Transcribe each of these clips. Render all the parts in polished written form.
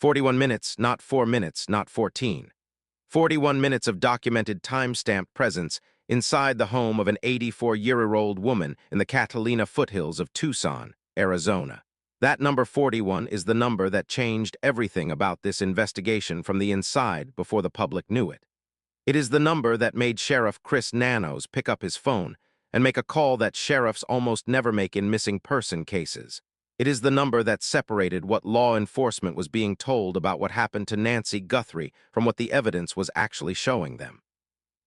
41 minutes, not 4 minutes, not 14. 41 minutes of documented timestamp presence inside the home of an 84-year-old woman in the Catalina Foothills of Tucson, Arizona. That number 41 is the number that changed everything about this investigation from the inside before the public knew it. It is the number that made Sheriff Chris Nanos pick up his phone and make a call that sheriffs almost never make in missing person cases. It is the number that separated what law enforcement was being told about what happened to Nancy Guthrie from what the evidence was actually showing them.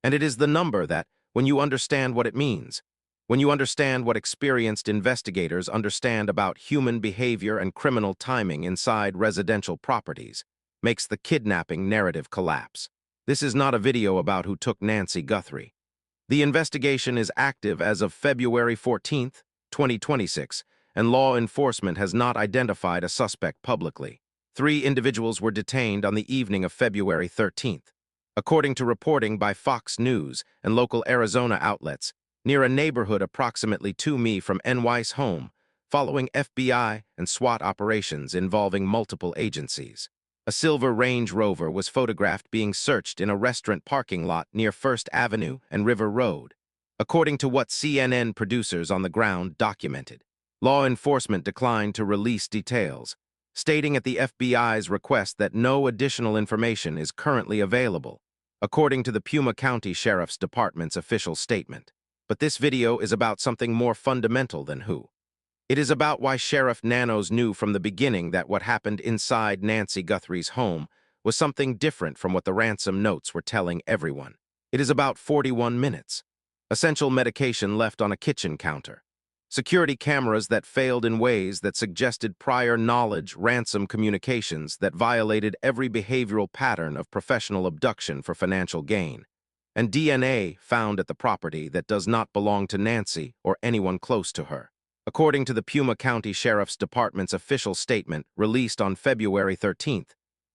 And it is the number that, when you understand what it means, when you understand what experienced investigators understand about human behavior and criminal timing inside residential properties, makes the kidnapping narrative collapse. This is not a video about who took Nancy Guthrie. The investigation is active as of February 14, 2026, and law enforcement has not identified a suspect publicly. 3 individuals were detained on the evening of February 13th. According to reporting by Fox News and local Arizona outlets, near a neighborhood approximately 2 mi from NY's home, following FBI and SWAT operations involving multiple agencies. A silver Range Rover was photographed being searched in a restaurant parking lot near First Avenue and River Road, according to what CNN producers on the ground documented. Law enforcement declined to release details, stating at the FBI's request that no additional information is currently available, according to the Pima County Sheriff's Department's official statement. But this video is about something more fundamental than who. It is about why Sheriff Nanos knew from the beginning that what happened inside Nancy Guthrie's home was something different from what the ransom notes were telling everyone. It is about 41 minutes. Essential medication left on a kitchen counter. Security cameras that failed in ways that suggested prior knowledge, ransom communications that violated every behavioral pattern of professional abduction for financial gain, and DNA found at the property that does not belong to Nancy or anyone close to her. According to the Pima County Sheriff's Department's official statement released on February 13th,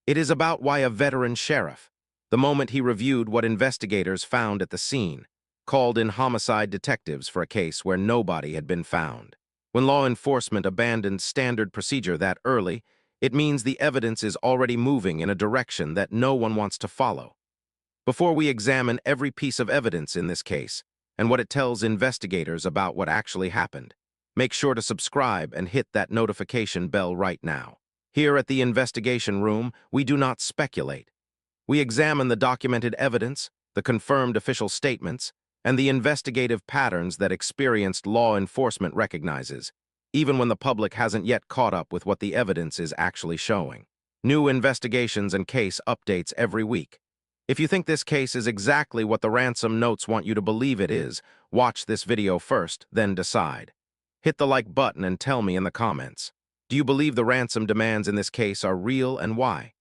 it is about why a veteran sheriff, the moment he reviewed what investigators found at the scene, called in homicide detectives for a case where nobody had been found. When law enforcement abandoned standard procedure that early, it means the evidence is already moving in a direction that no one wants to follow. Before we examine every piece of evidence in this case and what it tells investigators about what actually happened, make sure to subscribe and hit that notification bell right now. Here at the investigation room, we do not speculate. We examine the documented evidence, the confirmed official statements, and the investigative patterns that experienced law enforcement recognizes, even when the public hasn't yet caught up with what the evidence is actually showing. New investigations and case updates every week. If you think this case is exactly what the ransom notes want you to believe it is, watch this video first, then decide. Hit the like button and tell me in the comments. Do you believe the ransom demands in this case are real and why?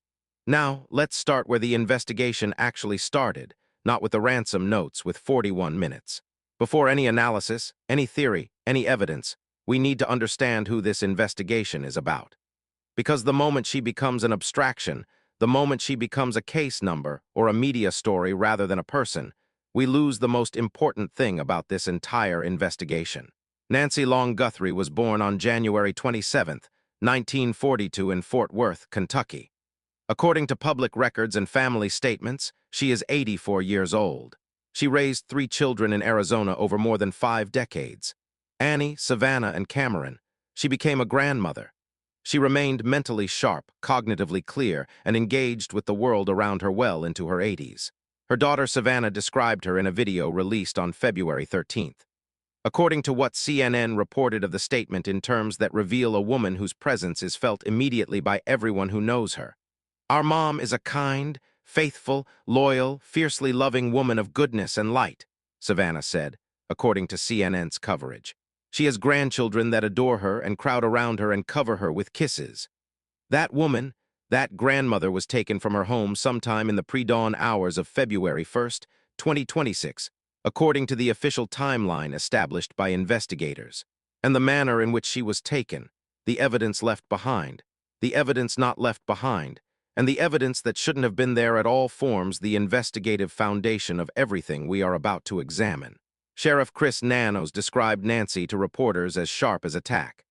Now, let's start where the investigation actually started, not with the ransom notes with 41 minutes. Before any analysis, any theory, any evidence, we need to understand who this investigation is about. Because the moment she becomes an abstraction, the moment she becomes a case number or a media story rather than a person, we lose the most important thing about this entire investigation. Nancy Long Guthrie was born on January 27, 1942 in Fort Worth, Kentucky. According to public records and family statements, she is 84 years old. She raised 3 children in Arizona over more than 5 decades. Annie, Savannah, and Cameron. She became a grandmother. She remained mentally sharp, cognitively clear, and engaged with the world around her well into her 80s. Her daughter Savannah described her in a video released on February 13th. According to what CNN reported of the statement in terms that reveal a woman whose presence is felt immediately by everyone who knows her. Our mom is a kind, faithful, loyal, fiercely loving woman of goodness and light, Savannah said, according to CNN's coverage. She has grandchildren that adore her and crowd around her and cover her with kisses. That woman, that grandmother was taken from her home sometime in the pre-dawn hours of February 1st, 2026, according to the official timeline established by investigators. And the manner in which she was taken, the evidence left behind, the evidence not left behind, and the evidence that shouldn't have been there at all forms the investigative foundation of everything we are about to examine. Sheriff Chris Nanos described Nancy to reporters as sharp as a tack.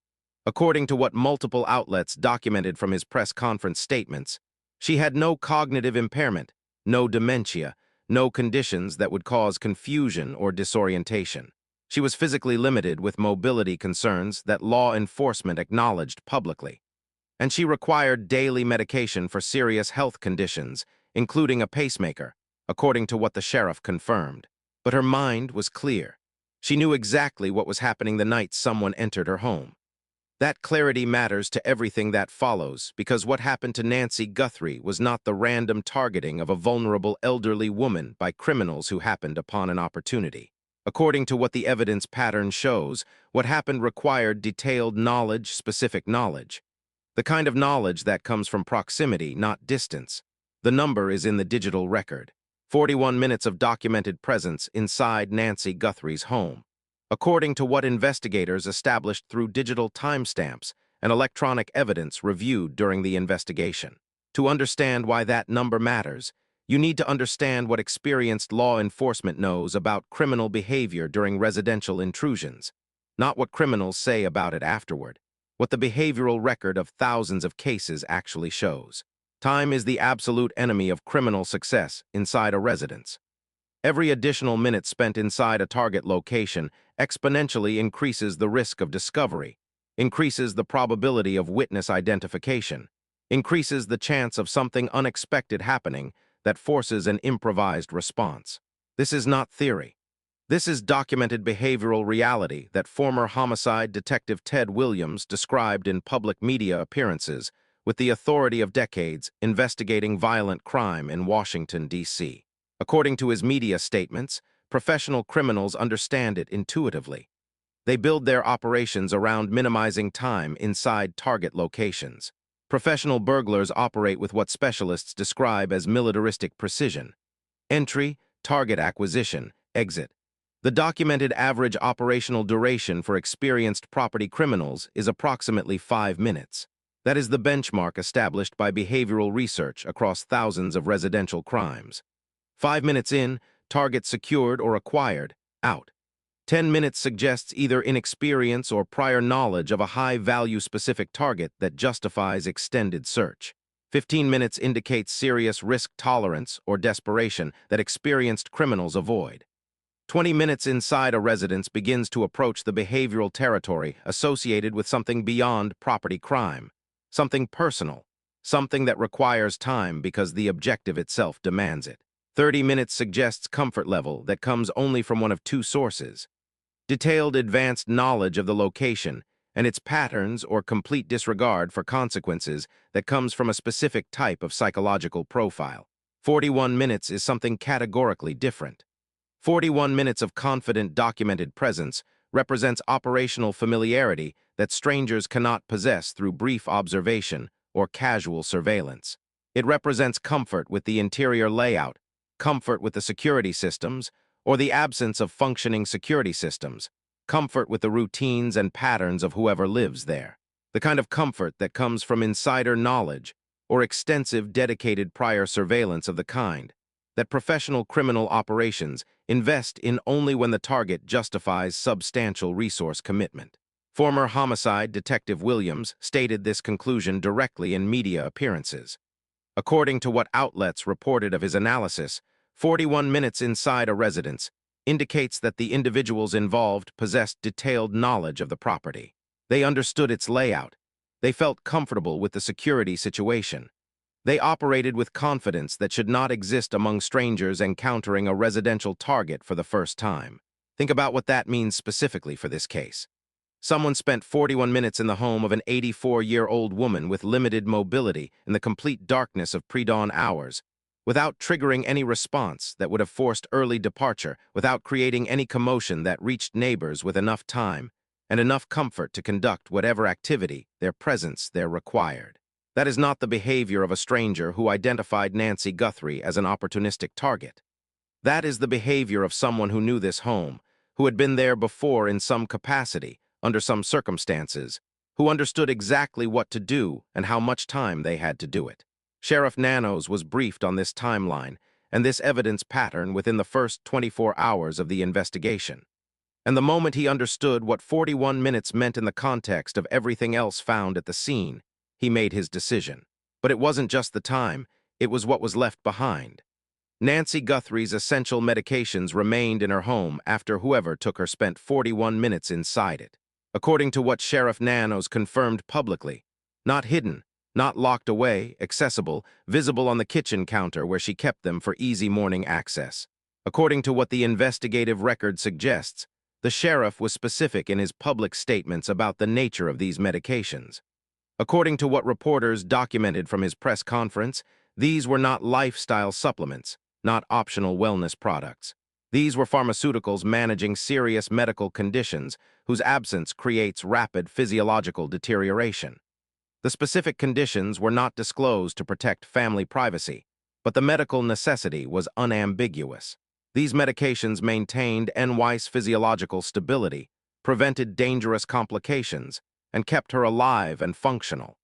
According to what multiple outlets documented from his press conference statements, she had no cognitive impairment, no dementia, no conditions that would cause confusion or disorientation. She was physically limited with mobility concerns that law enforcement acknowledged publicly. And she required daily medication for serious health conditions, including a pacemaker, according to what the sheriff confirmed. But her mind was clear. She knew exactly what was happening the night someone entered her home. That clarity matters to everything that follows, because what happened to Nancy Guthrie was not the random targeting of a vulnerable elderly woman by criminals who happened upon an opportunity. According to what the evidence pattern shows, what happened required detailed knowledge, specific knowledge. The kind of knowledge that comes from proximity, not distance. The number is in the digital record. 41 minutes of documented presence inside Nancy Guthrie's home. According to what investigators established through digital timestamps and electronic evidence reviewed during the investigation. To understand why that number matters, you need to understand what experienced law enforcement knows about criminal behavior during residential intrusions, not what criminals say about it afterward, what the behavioral record of thousands of cases actually shows. Time is the absolute enemy of criminal success inside a residence. Every additional minute spent inside a target location exponentially increases the risk of discovery, increases the probability of witness identification, increases the chance of something unexpected happening that forces an improvised response. This is not theory. This is documented behavioral reality that former homicide detective Ted Williams described in public media appearances with the authority of decades investigating violent crime in Washington, D.C. According to his media statements, professional criminals understand it intuitively. They build their operations around minimizing time inside target locations. Professional burglars operate with what specialists describe as militaristic precision. Entry, target acquisition, exit. The documented average operational duration for experienced property criminals is approximately 5 minutes. That is the benchmark established by behavioral research across thousands of residential crimes. 5 minutes in, target secured or acquired, out. 10 minutes suggests either inexperience or prior knowledge of a high-value specific target that justifies extended search. 15 minutes indicates serious risk tolerance or desperation that experienced criminals avoid. 20 minutes inside a residence begins to approach the behavioral territory associated with something beyond property crime, something personal, something that requires time because the objective itself demands it. 30 minutes suggests comfort level that comes only from one of two sources: detailed advanced knowledge of the location and its patterns or complete disregard for consequences that comes from a specific type of psychological profile. 41 minutes is something categorically different. 41 minutes of confident documented presence represents operational familiarity that strangers cannot possess through brief observation or casual surveillance. It represents comfort with the interior layout, comfort with the security systems, or the absence of functioning security systems, comfort with the routines and patterns of whoever lives there. The kind of comfort that comes from insider knowledge or extensive dedicated prior surveillance of the kind that professional criminal operations invest in only when the target justifies substantial resource commitment. Former homicide detective Williams stated this conclusion directly in media appearances. According to what outlets reported of his analysis, 41 minutes inside a residence indicates that the individuals involved possessed detailed knowledge of the property. They understood its layout. They felt comfortable with the security situation. They operated with confidence that should not exist among strangers encountering a residential target for the first time. Think about what that means specifically for this case. Someone spent 41 minutes in the home of an 84-year-old woman with limited mobility in the complete darkness of pre-dawn hours, without triggering any response that would have forced early departure, without creating any commotion that reached neighbors with enough time and enough comfort to conduct whatever activity their presence there required. That is not the behavior of a stranger who identified Nancy Guthrie as an opportunistic target. That is the behavior of someone who knew this home, who had been there before in some capacity, under some circumstances, who understood exactly what to do and how much time they had to do it. Sheriff Nanos was briefed on this timeline and this evidence pattern within the first 24 hours of the investigation. And the moment he understood what 41 minutes meant in the context of everything else found at the scene, he made his decision. But it wasn't just the time, it was what was left behind. Nancy Guthrie's essential medications remained in her home after whoever took her spent 41 minutes inside it. According to what Sheriff Nanos confirmed publicly, not hidden, not locked away, accessible, visible on the kitchen counter where she kept them for easy morning access. According to what the investigative record suggests, the sheriff was specific in his public statements about the nature of these medications. According to what reporters documented from his press conference, these were not lifestyle supplements, not optional wellness products. These were pharmaceuticals managing serious medical conditions whose absence creates rapid physiological deterioration. The specific conditions were not disclosed to protect family privacy, but the medical necessity was unambiguous. These medications maintained N.Y.'s physiological stability, prevented dangerous complications, and kept her alive and functional.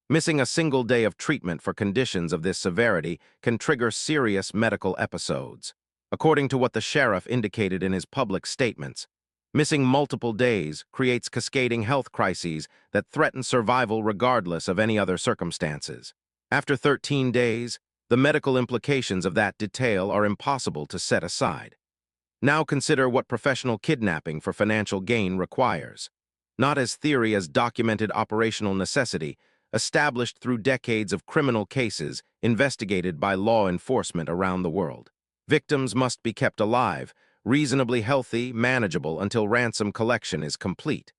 Missing a single day of treatment for conditions of this severity can trigger serious medical episodes. According to what the sheriff indicated in his public statements, missing multiple days creates cascading health crises that threaten survival regardless of any other circumstances. After 13 days, the medical implications of that detail are impossible to set aside. Now consider what professional kidnapping for financial gain requires. Not as theory as documented operational necessity, established through decades of criminal cases investigated by law enforcement around the world. Victims must be kept alive, reasonably healthy, manageable until ransom collection is complete.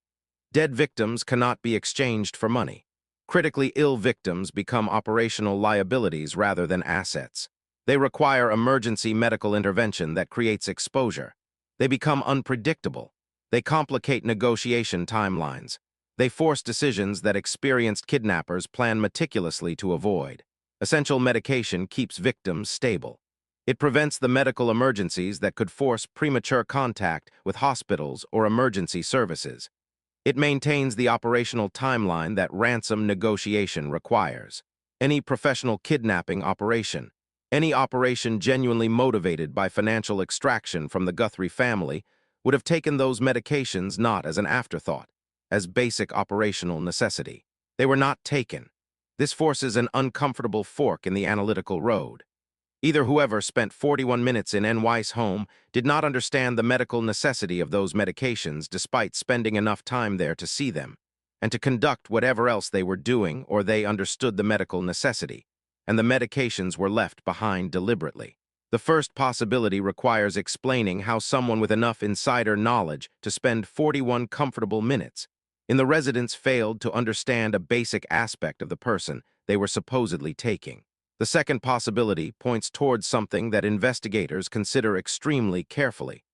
Dead victims cannot be exchanged for money. Critically ill victims become operational liabilities rather than assets. They require emergency medical intervention that creates exposure. They become unpredictable. They complicate negotiation timelines. They force decisions that experienced kidnappers plan meticulously to avoid. Essential medication keeps victims stable. It prevents the medical emergencies that could force premature contact with hospitals or emergency services. It maintains the operational timeline that ransom negotiation requires. Any professional kidnapping operation, any operation genuinely motivated by financial extraction from the Guthrie family, would have taken those medications not as an afterthought, as basic operational necessity. They were not taken. This forces an uncomfortable fork in the analytical road. Either whoever spent 41 minutes in N.Y.'s home did not understand the medical necessity of those medications despite spending enough time there to see them, and to conduct whatever else they were doing, or they understood the medical necessity, and the medications were left behind deliberately. The first possibility requires explaining how someone with enough insider knowledge to spend 41 comfortable minutes in the residence failed to understand a basic aspect of the person they were supposedly taking. The second possibility points towards something that investigators consider extremely carefully: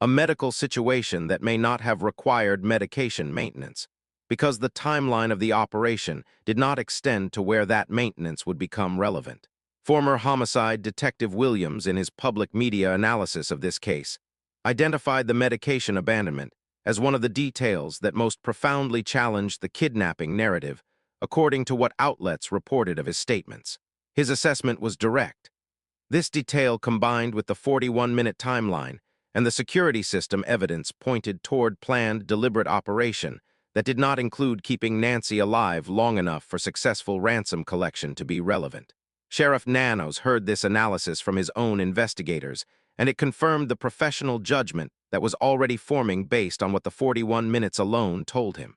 a medical situation that may not have required medication maintenance, because the timeline of the operation did not extend to where that maintenance would become relevant. Former Homicide Detective Williams, in his public media analysis of this case, identified the medication abandonment as one of the details that most profoundly challenged the kidnapping narrative, according to what outlets reported of his statements. His assessment was direct. This detail, combined with the 41-minute timeline and the security system evidence, pointed toward planned, deliberate operation that did not include keeping Nancy alive long enough for successful ransom collection to be relevant. Sheriff Nanos heard this analysis from his own investigators, and it confirmed the professional judgment that was already forming based on what the 41 minutes alone told him.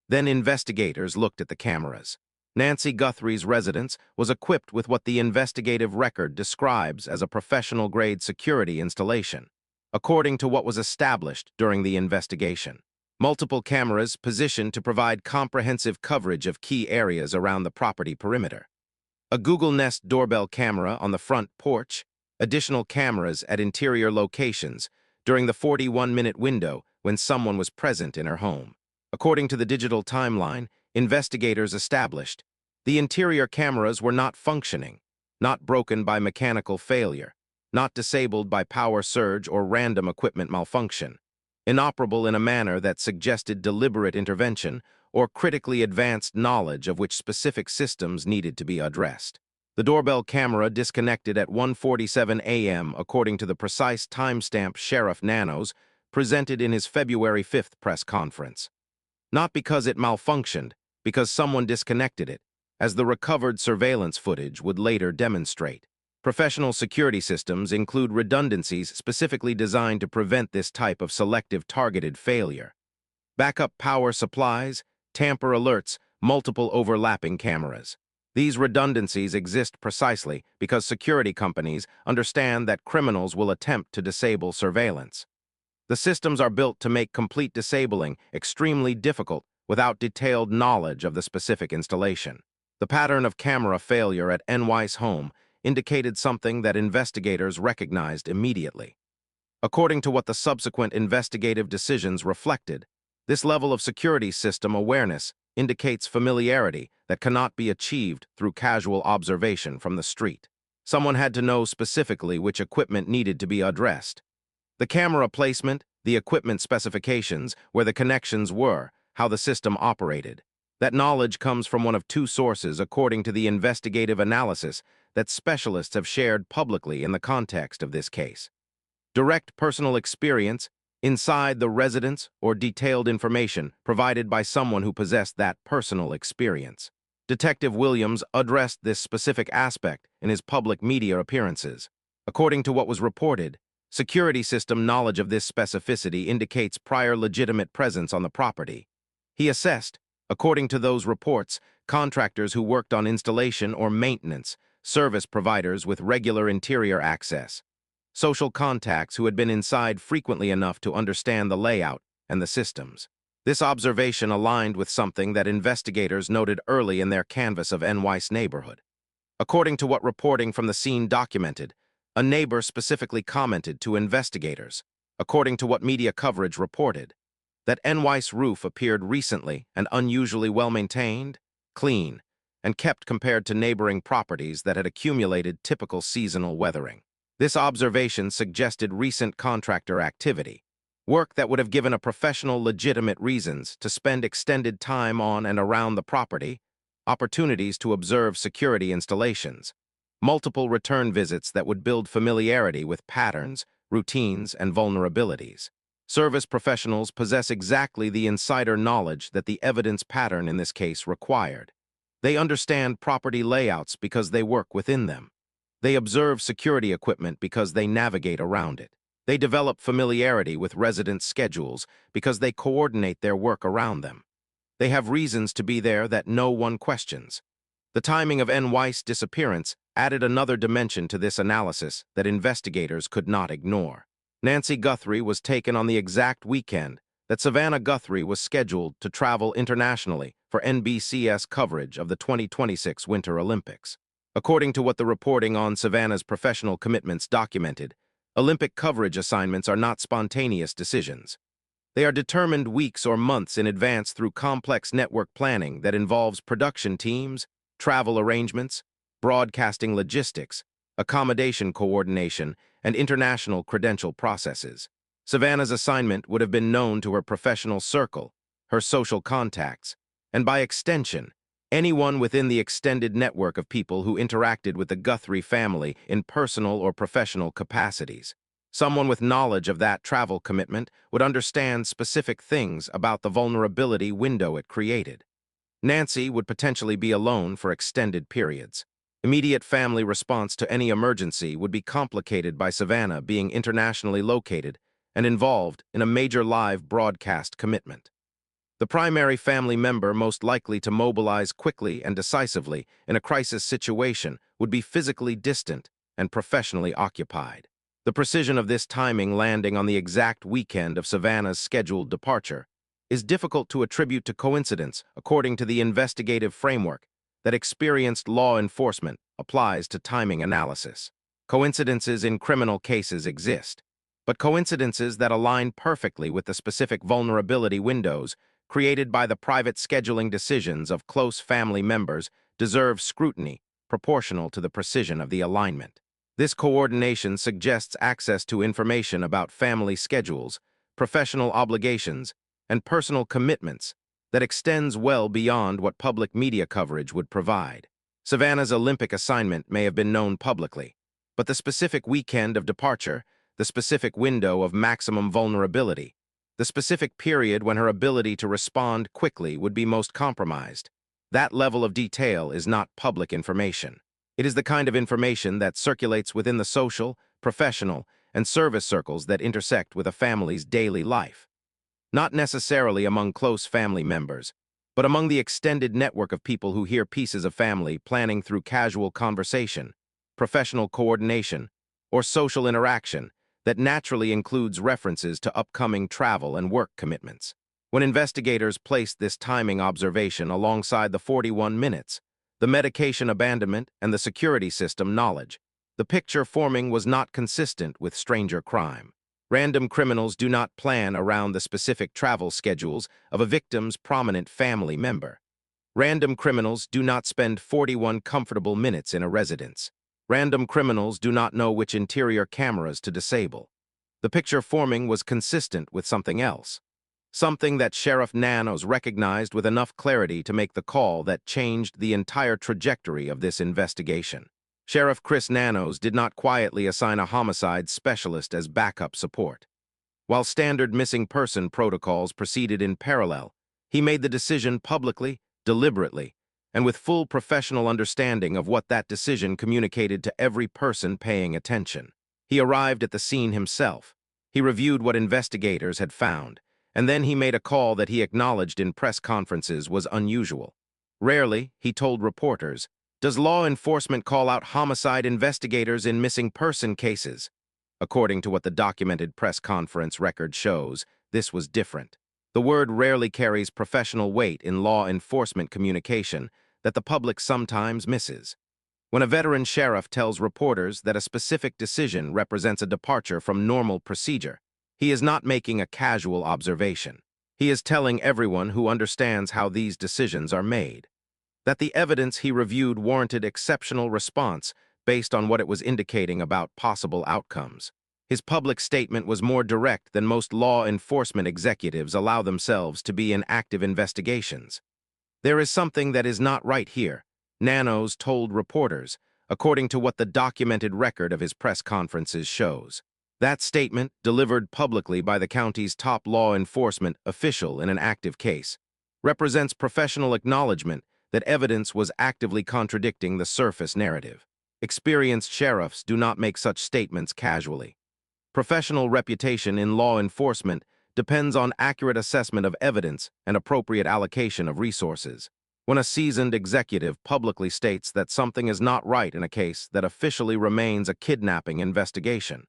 Then investigators looked at the cameras. Nancy Guthrie's residence was equipped with what the investigative record describes as a professional-grade security installation, according to what was established during the investigation. Multiple cameras positioned to provide comprehensive coverage of key areas around the property perimeter. A Google Nest doorbell camera on the front porch, additional cameras at interior locations during the 41-minute window when someone was present in her home. According to the digital timeline, investigators established the interior cameras were not functioning, not broken by mechanical failure, not disabled by power surge or random equipment malfunction, inoperable in a manner that suggested deliberate intervention or critically advanced knowledge of which specific systems needed to be addressed. The doorbell camera disconnected at 1:47 a.m. according to the precise timestamp Sheriff Nanos presented in his February 5th press conference. Not because it malfunctioned, because someone disconnected it, as the recovered surveillance footage would later demonstrate. Professional security systems include redundancies specifically designed to prevent this type of selective targeted failure. Backup power supplies, tamper alerts, multiple overlapping cameras. These redundancies exist precisely because security companies understand that criminals will attempt to disable surveillance. The systems are built to make complete disabling extremely difficult without detailed knowledge of the specific installation. The pattern of camera failure at NY's home indicated something that investigators recognized immediately. According to what the subsequent investigative decisions reflected, this level of security system awareness indicates familiarity that cannot be achieved through casual observation from the street. Someone had to know specifically which equipment needed to be addressed. The camera placement, the equipment specifications, where the connections were, how the system operated. That knowledge comes from one of two sources according to the investigative analysis that specialists have shared publicly in the context of this case. Direct personal experience inside the residence or detailed information provided by someone who possessed that personal experience. Detective Williams addressed this specific aspect in his public media appearances. According to what was reported, security system knowledge of this specificity indicates prior legitimate presence on the property. He assessed, according to those reports, contractors who worked on installation or maintenance, service providers with regular interior access, social contacts who had been inside frequently enough to understand the layout and the systems. This observation aligned with something that investigators noted early in their canvass of NY's neighborhood. According to what reporting from the scene documented, a neighbor specifically commented to investigators, according to what media coverage reported, that NY's roof appeared recently and unusually well-maintained, clean, and kept compared to neighboring properties that had accumulated typical seasonal weathering. This observation suggested recent contractor activity, work that would have given a professional legitimate reasons to spend extended time on and around the property, opportunities to observe security installations, multiple return visits that would build familiarity with patterns, routines, and vulnerabilities. Service professionals possess exactly the insider knowledge that the evidence pattern in this case required. They understand property layouts because they work within them. They observe security equipment because they navigate around it. They develop familiarity with resident schedules because they coordinate their work around them. They have reasons to be there that no one questions. The timing of NY's disappearance added another dimension to this analysis that investigators could not ignore. Nancy Guthrie was taken on the exact weekend that Savannah Guthrie was scheduled to travel internationally for NBC's coverage of the 2026 Winter Olympics. According to what the reporting on Savannah's professional commitments documented, Olympic coverage assignments are not spontaneous decisions. They are determined weeks or months in advance through complex network planning that involves production teams, travel arrangements, broadcasting logistics, accommodation coordination, and international credential processes. Savannah's assignment would have been known to her professional circle, her social contacts, and by extension, anyone within the extended network of people who interacted with the Guthrie family in personal or professional capacities. Someone with knowledge of that travel commitment would understand specific things about the vulnerability window it created. Nancy would potentially be alone for extended periods. Immediate family response to any emergency would be complicated by Savannah being internationally located and involved in a major live broadcast commitment. The primary family member most likely to mobilize quickly and decisively in a crisis situation would be physically distant and professionally occupied. The precision of this timing landing on the exact weekend of Savannah's scheduled departure is difficult to attribute to coincidence according to the investigative framework that experienced law enforcement applies to timing analysis. Coincidences in criminal cases exist, but coincidences that align perfectly with the specific vulnerability windows created by the private scheduling decisions of close family members deserve scrutiny proportional to the precision of the alignment. This coordination suggests access to information about family schedules, professional obligations, and personal commitments that extends well beyond what public media coverage would provide. Savannah's Olympic assignment may have been known publicly, but the specific weekend of departure, the specific window of maximum vulnerability, the specific period when her ability to respond quickly would be most compromised. That level of detail is not public information. It is the kind of information that circulates within the social, professional, and service circles that intersect with a family's daily life. Not necessarily among close family members, but among the extended network of people who hear pieces of family planning through casual conversation, professional coordination, or social interaction that naturally includes references to upcoming travel and work commitments. When investigators placed this timing observation alongside the 41 minutes, the medication abandonment, and the security system knowledge, the picture forming was not consistent with stranger crime. Random criminals do not plan around the specific travel schedules of a victim's prominent family member. Random criminals do not spend 41 comfortable minutes in a residence. Random criminals do not know which interior cameras to disable. The picture forming was consistent with something else. Something that Sheriff Nanos recognized with enough clarity to make the call that changed the entire trajectory of this investigation. Sheriff Chris Nanos did not quietly assign a homicide specialist as backup support. While standard missing person protocols proceeded in parallel, he made the decision publicly, deliberately, and with full professional understanding of what that decision communicated to every person paying attention. He arrived at the scene himself. He reviewed what investigators had found, and then he made a call that he acknowledged in press conferences was unusual. Rarely, he told reporters, does law enforcement call out homicide investigators in missing person cases? According to what the documented press conference record shows, this was different. The word rarely carries professional weight in law enforcement communication that the public sometimes misses. When a veteran sheriff tells reporters that a specific decision represents a departure from normal procedure, he is not making a casual observation. He is telling everyone who understands how these decisions are made that the evidence he reviewed warranted exceptional response based on what it was indicating about possible outcomes. His public statement was more direct than most law enforcement executives allow themselves to be in active investigations. There is something that is not right here, Nanos told reporters, according to what the documented record of his press conferences shows. That statement, delivered publicly by the county's top law enforcement official in an active case, represents professional acknowledgement that evidence was actively contradicting the surface narrative. Experienced sheriffs do not make such statements casually. Professional reputation in law enforcement depends on accurate assessment of evidence and appropriate allocation of resources. When a seasoned executive publicly states that something is not right in a case that officially remains a kidnapping investigation,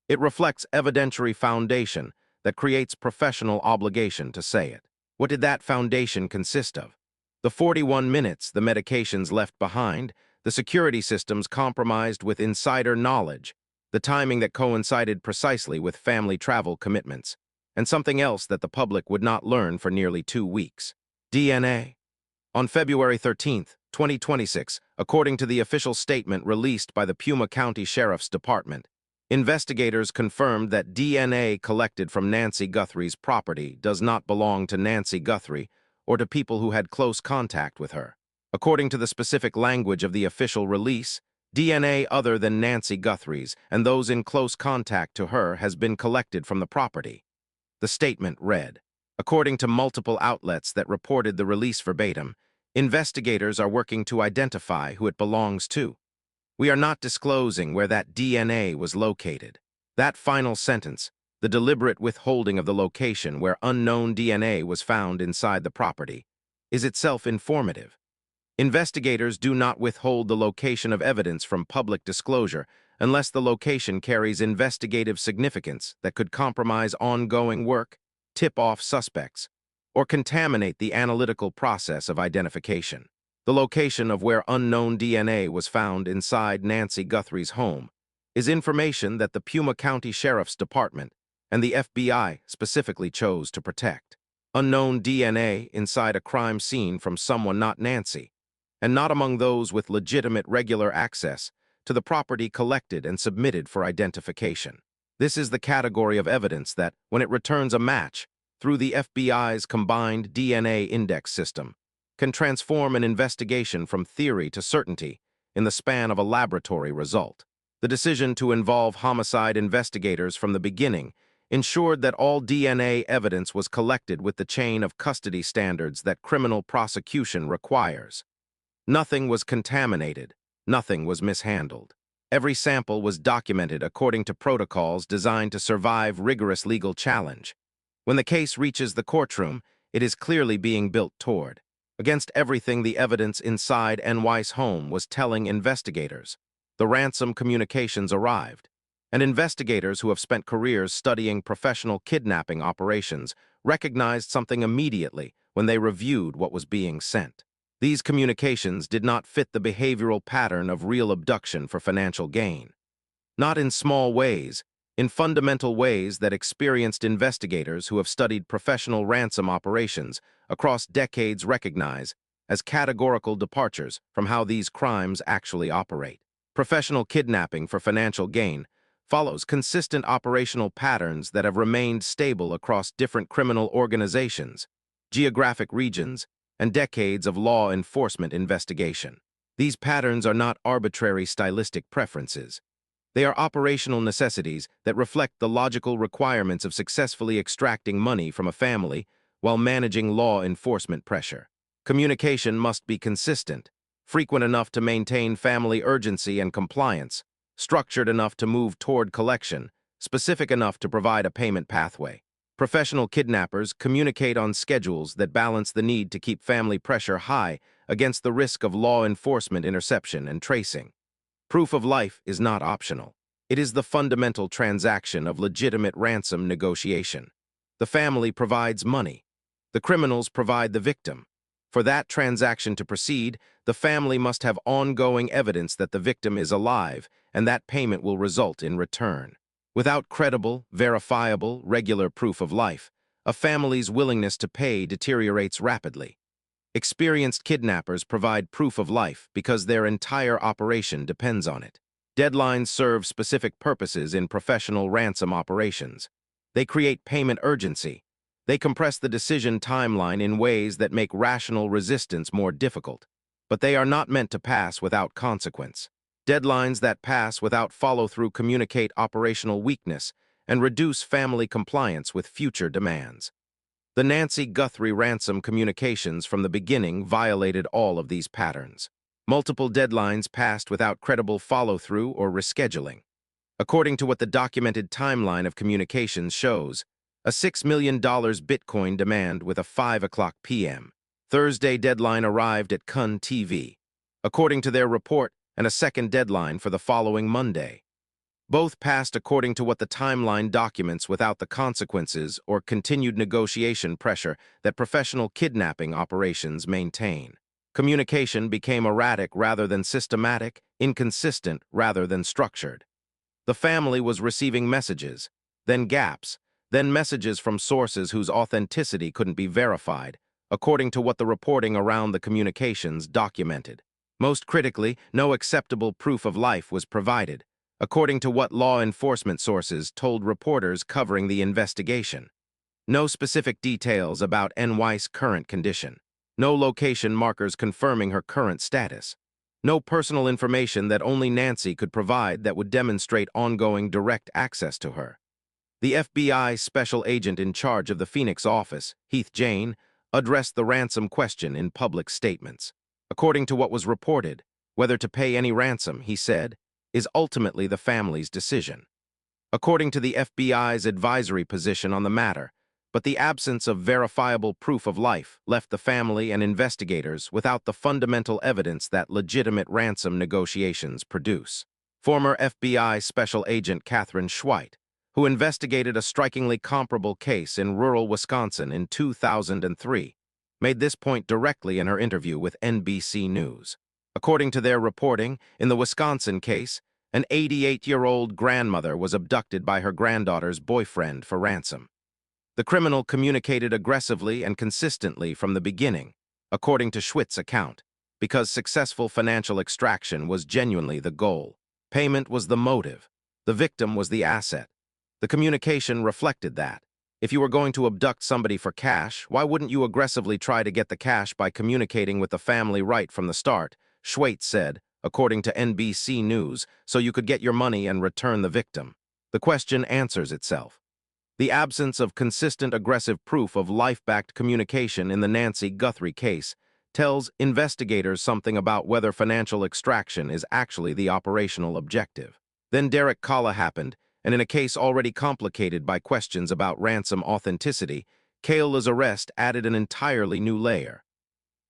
it reflects evidentiary foundation that creates professional obligation to say it. What did that foundation consist of? The 41 minutes the medications left behind, the security systems compromised with insider knowledge, the timing that coincided precisely with family travel commitments, and something else that the public would not learn for nearly 2 weeks. DNA. On February 13, 2026, according to the official statement released by the Pima County Sheriff's Department, investigators confirmed that DNA collected from Nancy Guthrie's property does not belong to Nancy Guthrie or to people who had close contact with her. According to the specific language of the official release, DNA other than Nancy Guthrie's and those in close contact to her has been collected from the property. The statement read, according to multiple outlets that reported the release verbatim, investigators are working to identify who it belongs to. We are not disclosing where that DNA was located. That final sentence, the deliberate withholding of the location where unknown DNA was found inside the property, is itself informative. Investigators do not withhold the location of evidence from public disclosure unless the location carries investigative significance that could compromise ongoing work, tip off suspects, or contaminate the analytical process of identification. The location of where unknown DNA was found inside Nancy Guthrie's home is information that the Pima County Sheriff's Department and the FBI specifically chose to protect. Unknown DNA inside a crime scene from someone not Nancy, and not among those with legitimate regular access to the property collected and submitted for identification. This is the category of evidence that, when it returns a match through the FBI's combined DNA index system, can transform an investigation from theory to certainty in the span of a laboratory result. The decision to involve homicide investigators from the beginning ensured that all DNA evidence was collected with the chain of custody standards that criminal prosecution requires. Nothing was contaminated, nothing was mishandled. Every sample was documented according to protocols designed to survive rigorous legal challenge. When the case reaches the courtroom, it is clearly being built toward. Against everything the evidence inside N.Y.'s home was telling investigators. The ransom communications arrived, and investigators who have spent careers studying professional kidnapping operations recognized something immediately when they reviewed what was being sent. These communications did not fit the behavioral pattern of real abduction for financial gain. Not in small ways, in fundamental ways that experienced investigators who have studied professional ransom operations across decades recognize as categorical departures from how these crimes actually operate. Professional kidnapping for financial gain follows consistent operational patterns that have remained stable across different criminal organizations, geographic regions, and decades of law enforcement investigation. These patterns are not arbitrary stylistic preferences. They are operational necessities that reflect the logical requirements of successfully extracting money from a family while managing law enforcement pressure. Communication must be consistent, frequent enough to maintain family urgency and compliance, structured enough to move toward collection, specific enough to provide a payment pathway. Professional kidnappers communicate on schedules that balance the need to keep family pressure high against the risk of law enforcement interception and tracing. Proof of life is not optional. It is the fundamental transaction of legitimate ransom negotiation. The family provides money. The criminals provide the victim. For that transaction to proceed, the family must have ongoing evidence that the victim is alive, and that payment will result in return. Without credible, verifiable, regular proof of life, a family's willingness to pay deteriorates rapidly. Experienced kidnappers provide proof of life because their entire operation depends on it. Deadlines serve specific purposes in professional ransom operations. They create payment urgency. They compress the decision timeline in ways that make rational resistance more difficult. But they are not meant to pass without consequence. Deadlines that pass without follow-through communicate operational weakness and reduce family compliance with future demands. The Nancy Guthrie ransom communications from the beginning violated all of these patterns. Multiple deadlines passed without credible follow-through or rescheduling. According to what the documented timeline of communications shows, a $6 million Bitcoin demand with a 5:00 p.m. Thursday deadline arrived at Kun TV, according to their report, and a second deadline for the following Monday. Both passed according to what the timeline documents without the consequences or continued negotiation pressure that professional kidnapping operations maintain. Communication became erratic rather than systematic, inconsistent rather than structured. The family was receiving messages, then gaps, then messages from sources whose authenticity couldn't be verified, according to what the reporting around the communications documented. Most critically, no acceptable proof of life was provided, according to what law enforcement sources told reporters covering the investigation. No specific details about N.Y.'s current condition. No location markers confirming her current status. No personal information that only Nancy could provide that would demonstrate ongoing direct access to her. The FBI special agent in charge of the Phoenix office, Heath Jane, addressed the ransom question in public statements. According to what was reported, whether to pay any ransom, he said, is ultimately the family's decision. According to the FBI's advisory position on the matter, but the absence of verifiable proof of life left the family and investigators without the fundamental evidence that legitimate ransom negotiations produce. Former FBI Special Agent Catherine Schweit, who investigated a strikingly comparable case in rural Wisconsin in 2003, made this point directly in her interview with NBC News. According to their reporting, in the Wisconsin case, an 88-year-old grandmother was abducted by her granddaughter's boyfriend for ransom. The criminal communicated aggressively and consistently from the beginning, according to Schweit's account, because successful financial extraction was genuinely the goal. Payment was the motive. The victim was the asset. The communication reflected that. If you were going to abduct somebody for cash, why wouldn't you aggressively try to get the cash by communicating with the family right from the start? Schweit said, according to NBC News, so you could get your money and return the victim. The question answers itself. The absence of consistent aggressive proof of life-backed communication in the Nancy Guthrie case tells investigators something about whether financial extraction is actually the operational objective. Then Derek Kalla happened, and in a case already complicated by questions about ransom authenticity, Kalla's arrest added an entirely new layer.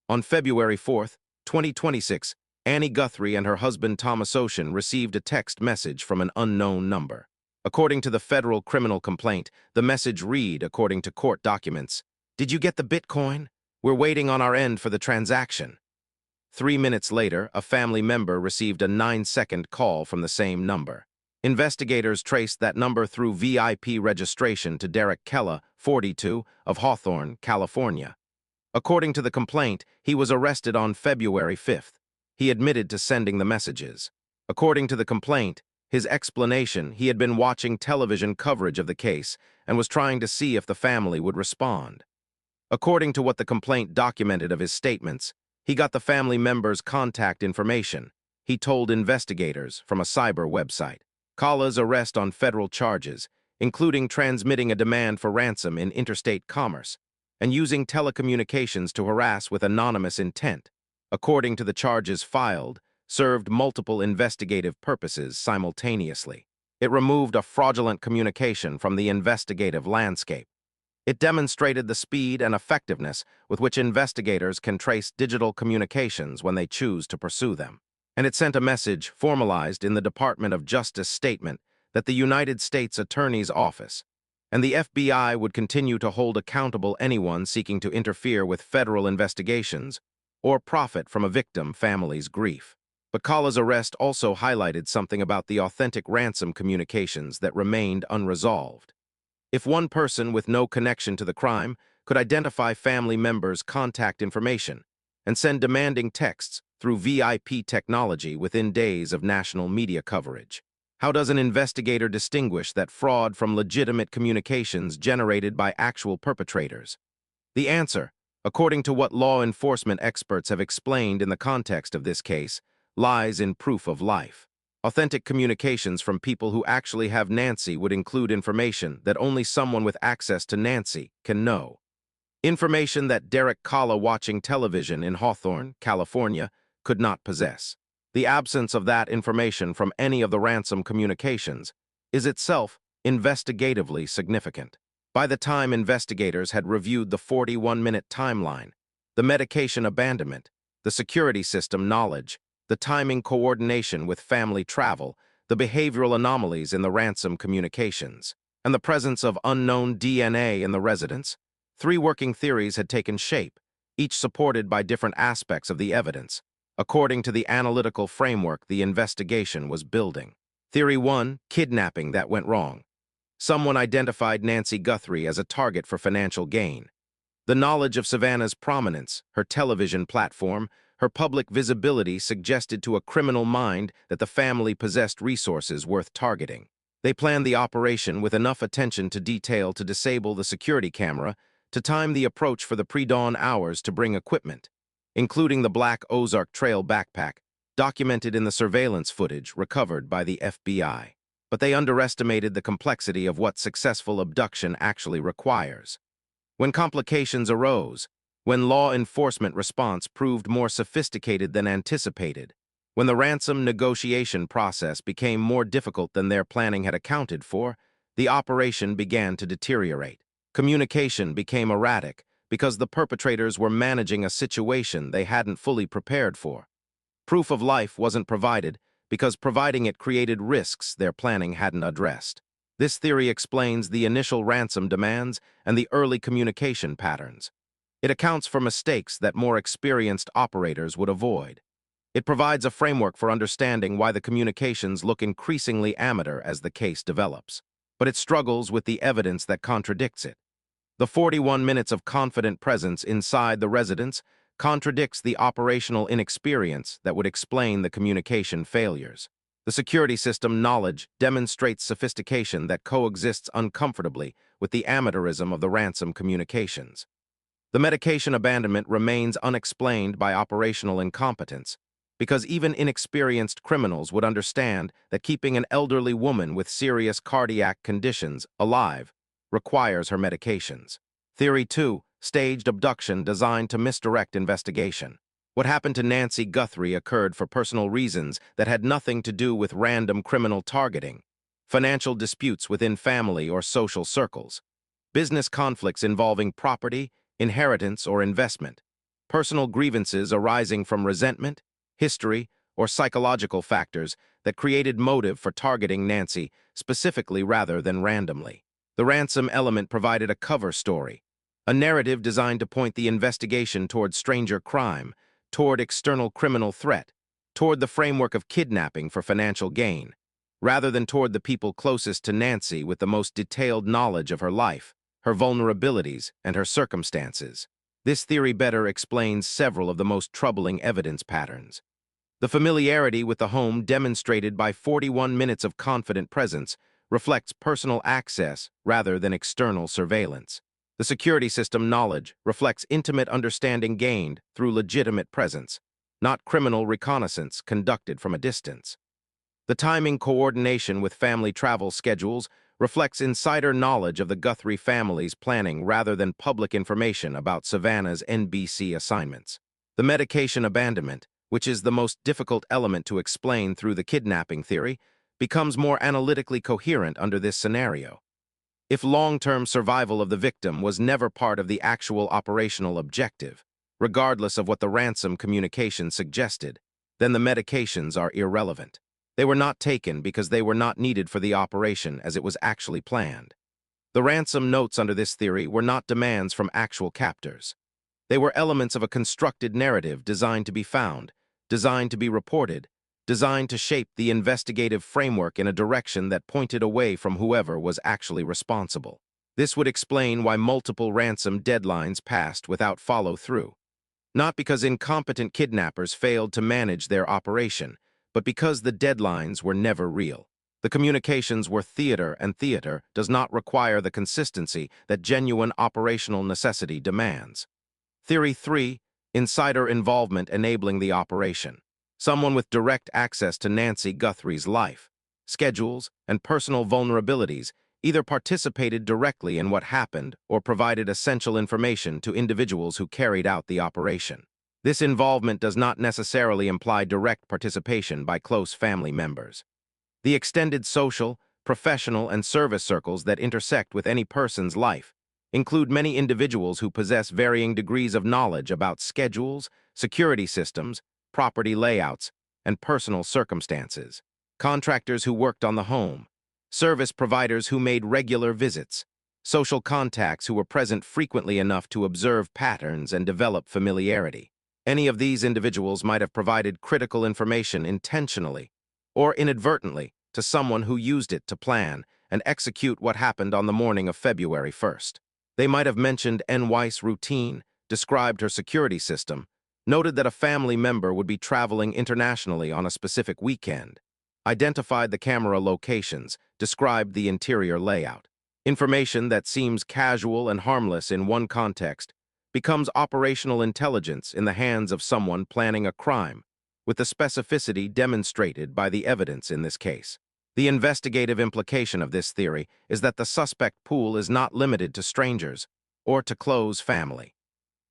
On February 4, 2026, Annie Guthrie and her husband Thomas Ocean received a text message from an unknown number. According to the federal criminal complaint, the message read, according to court documents, "Did you get the Bitcoin? We're waiting on our end for the transaction." 3 minutes later, a family member received a 9-second call from the same number. Investigators traced that number through VIP registration to Derek Kalla, 42, of Hawthorne, California. According to the complaint, he was arrested on February 5th. He admitted to sending the messages. According to the complaint, his explanation, he had been watching television coverage of the case and was trying to see if the family would respond. According to what the complaint documented of his statements, he got the family members' contact information, he told investigators, from a cyber website. Kalla's arrest on federal charges, including transmitting a demand for ransom in interstate commerce and using telecommunications to harass with anonymous intent, according to the charges filed, served multiple investigative purposes simultaneously. It removed a fraudulent communication from the investigative landscape. It demonstrated the speed and effectiveness with which investigators can trace digital communications when they choose to pursue them. And it sent a message formalized in the Department of Justice statement that the United States Attorney's Office and the FBI would continue to hold accountable anyone seeking to interfere with federal investigations or profit from a victim family's grief. But Kalla's arrest also highlighted something about the authentic ransom communications that remained unresolved. If one person with no connection to the crime could identify family members' contact information and send demanding texts through VIP technology within days of national media coverage, how does an investigator distinguish that fraud from legitimate communications generated by actual perpetrators? The answer, according to what law enforcement experts have explained in the context of this case, lies in proof of life. Authentic communications from people who actually have Nancy would include information that only someone with access to Nancy can know. Information that Derek Kalla watching television in Hawthorne, California, could not possess. The absence of that information from any of the ransom communications is itself investigatively significant. By the time investigators had reviewed the 41-minute timeline, the medication abandonment, the security system knowledge, the timing coordination with family travel, the behavioral anomalies in the ransom communications, and the presence of unknown DNA in the residence, 3 working theories had taken shape, each supported by different aspects of the evidence, according to the analytical framework the investigation was building. Theory 1, kidnapping that went wrong. Someone identified Nancy Guthrie as a target for financial gain. The knowledge of Savannah's prominence, her television platform, her public visibility suggested to a criminal mind that the family possessed resources worth targeting. They planned the operation with enough attention to detail to disable the security camera, to time the approach for the pre-dawn hours to bring equipment, including the black Ozark Trail backpack, documented in the surveillance footage recovered by the FBI. But they underestimated the complexity of what successful abduction actually requires. When complications arose, when law enforcement response proved more sophisticated than anticipated, when the ransom negotiation process became more difficult than their planning had accounted for, the operation began to deteriorate. Communication became erratic because the perpetrators were managing a situation they hadn't fully prepared for. Proof of life wasn't provided because providing it created risks their planning hadn't addressed. This theory explains the initial ransom demands and the early communication patterns. It accounts for mistakes that more experienced operators would avoid. It provides a framework for understanding why the communications look increasingly amateur as the case develops. But it struggles with the evidence that contradicts it. The 41 minutes of confident presence inside the residence contradicts the operational inexperience that would explain the communication failures. The security system knowledge demonstrates sophistication that coexists uncomfortably with the amateurism of the ransom communications. The medication abandonment remains unexplained by operational incompetence. because even inexperienced criminals would understand that keeping an elderly woman with serious cardiac conditions alive requires her medications. Theory 2, staged abduction designed to misdirect investigation. What happened to Nancy Guthrie occurred for personal reasons that had nothing to do with random criminal targeting, financial disputes within family or social circles, business conflicts involving property, inheritance, or investment, personal grievances arising from resentment, history, or psychological factors that created motive for targeting Nancy specifically rather than randomly. The ransom element provided a cover story, a narrative designed to point the investigation toward stranger crime, toward external criminal threat, toward the framework of kidnapping for financial gain, rather than toward the people closest to Nancy with the most detailed knowledge of her life, her vulnerabilities, and her circumstances. This theory better explains several of the most troubling evidence patterns. The familiarity with the home demonstrated by 41 minutes of confident presence reflects personal access rather than external surveillance. The security system knowledge reflects intimate understanding gained through legitimate presence, not criminal reconnaissance conducted from a distance. The timing coordination with family travel schedules reflects insider knowledge of the Guthrie family's planning rather than public information about Savannah's NBC assignments. The medication abandonment, which is the most difficult element to explain through the kidnapping theory, becomes more analytically coherent under this scenario. If long-term survival of the victim was never part of the actual operational objective, regardless of what the ransom communication suggested, then the medications are irrelevant. They were not taken because they were not needed for the operation as it was actually planned. The ransom notes under this theory were not demands from actual captors. They were elements of a constructed narrative designed to be found, designed to be reported, designed to shape the investigative framework in a direction that pointed away from whoever was actually responsible. This would explain why multiple ransom deadlines passed without follow-through. Not because incompetent kidnappers failed to manage their operation, but because the deadlines were never real. The communications were theater, and theater does not require the consistency that genuine operational necessity demands. Theory 3, insider involvement enabling the operation. Someone with direct access to Nancy Guthrie's life, schedules, and personal vulnerabilities either participated directly in what happened or provided essential information to individuals who carried out the operation. This involvement does not necessarily imply direct participation by close family members. The extended social, professional, and service circles that intersect with any person's life include many individuals who possess varying degrees of knowledge about schedules, security systems, property layouts, and personal circumstances. Contractors who worked on the home, service providers who made regular visits, social contacts who were present frequently enough to observe patterns and develop familiarity. Any of these individuals might have provided critical information intentionally or inadvertently to someone who used it to plan and execute what happened on the morning of February 1st. They might have mentioned NY's routine, described her security system, noted that a family member would be traveling internationally on a specific weekend, identified the camera locations, described the interior layout. Information that seems casual and harmless in one context becomes operational intelligence in the hands of someone planning a crime, with the specificity demonstrated by the evidence in this case. The investigative implication of this theory is that the suspect pool is not limited to strangers or to close family.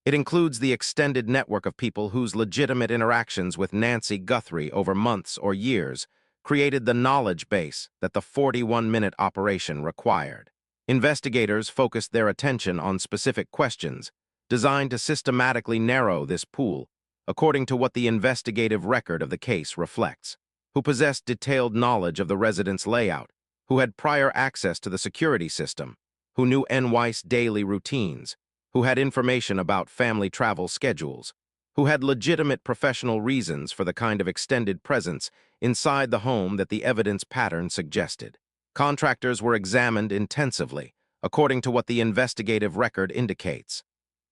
It includes the extended network of people whose legitimate interactions with Nancy Guthrie over months or years created the knowledge base that the 41-minute operation required. Investigators focused their attention on specific questions designed to systematically narrow this pool according to what the investigative record of the case reflects. Who possessed detailed knowledge of the residence layout, who had prior access to the security system, who knew NY's daily routines, who had information about family travel schedules, who had legitimate professional reasons for the kind of extended presence inside the home that the evidence pattern suggested. Contractors were examined intensively, according to what the investigative record indicates.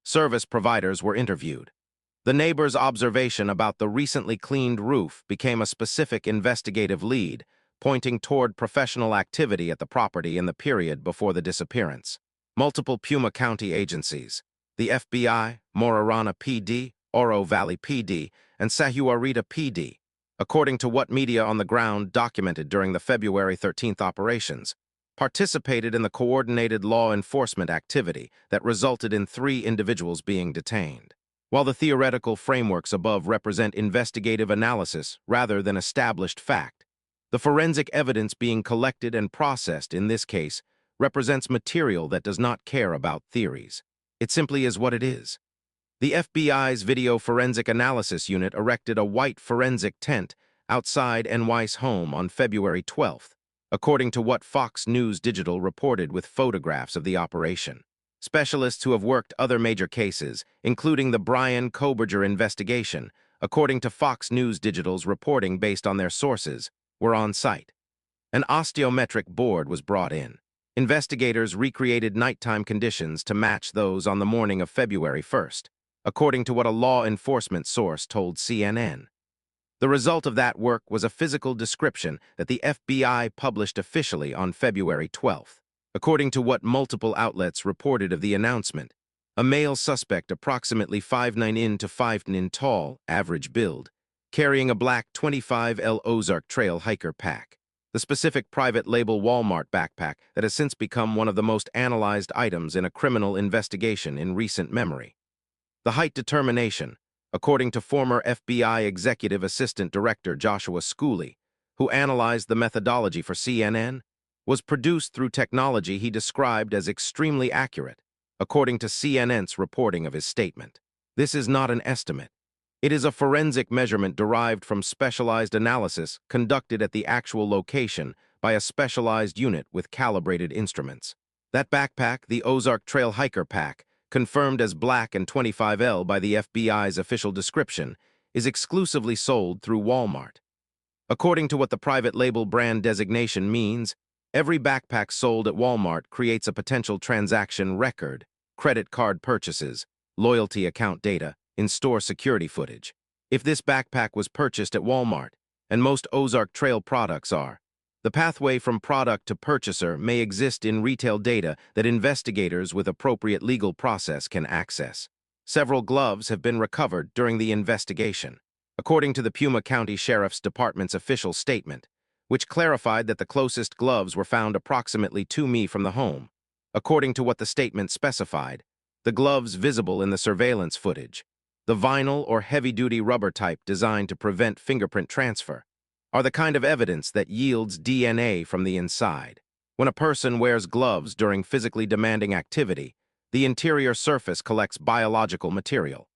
Service providers were interviewed. The neighbor's observation about the recently cleaned roof became a specific investigative lead, pointing toward professional activity at the property in the period before the disappearance. Multiple Pima County agencies, the FBI, Morirana PD, Oro Valley PD, and Sahuarita PD, according to what media on the ground documented during the February 13th operations, participated in the coordinated law enforcement activity that resulted in 3 individuals being detained. While the theoretical frameworks above represent investigative analysis rather than established fact, the forensic evidence being collected and processed in this case represents material that does not care about theories. It simply is what it is. The FBI's Video Forensic Analysis Unit erected a white forensic tent outside NY's home on February 12th, according to what Fox News Digital reported with photographs of the operation. Specialists who have worked other major cases, including the Brian Koberger investigation, according to Fox News Digital's reporting based on their sources, were on site. An osteometric board was brought in. Investigators recreated nighttime conditions to match those on the morning of February 1st, according to what a law enforcement source told CNN. The result of that work was a physical description that the FBI published officially on February 12th. According to what multiple outlets reported of the announcement, a male suspect approximately 5'9" in to 5'10" in tall, average build, carrying a black 25L Ozark Trail hiker pack, the specific private label Walmart backpack that has since become one of the most analyzed items in a criminal investigation in recent memory. The height determination, according to former FBI Executive Assistant Director Joshua Schooley, who analyzed the methodology for CNN, was produced through technology he described as extremely accurate, according to CNN's reporting of his statement. This is not an estimate. It is a forensic measurement derived from specialized analysis conducted at the actual location by a specialized unit with calibrated instruments. That backpack, the Ozark Trail Hiker Pack, confirmed as black and 25L by the FBI's official description, is exclusively sold through Walmart. According to what the private label brand designation means, every backpack sold at Walmart creates a potential transaction record, credit card purchases, loyalty account data, in-store security footage. If this backpack was purchased at Walmart, and most Ozark Trail products are, the pathway from product to purchaser may exist in retail data that investigators with appropriate legal process can access. Several gloves have been recovered during the investigation, according to the Pima County Sheriff's Department's official statement, which clarified that the closest gloves were found approximately 2 mi from the home. According to what the statement specified, the gloves visible in the surveillance footage, the vinyl or heavy-duty rubber type designed to prevent fingerprint transfer, are the kind of evidence that yields DNA from the inside. When a person wears gloves during physically demanding activity, the interior surface collects biological material.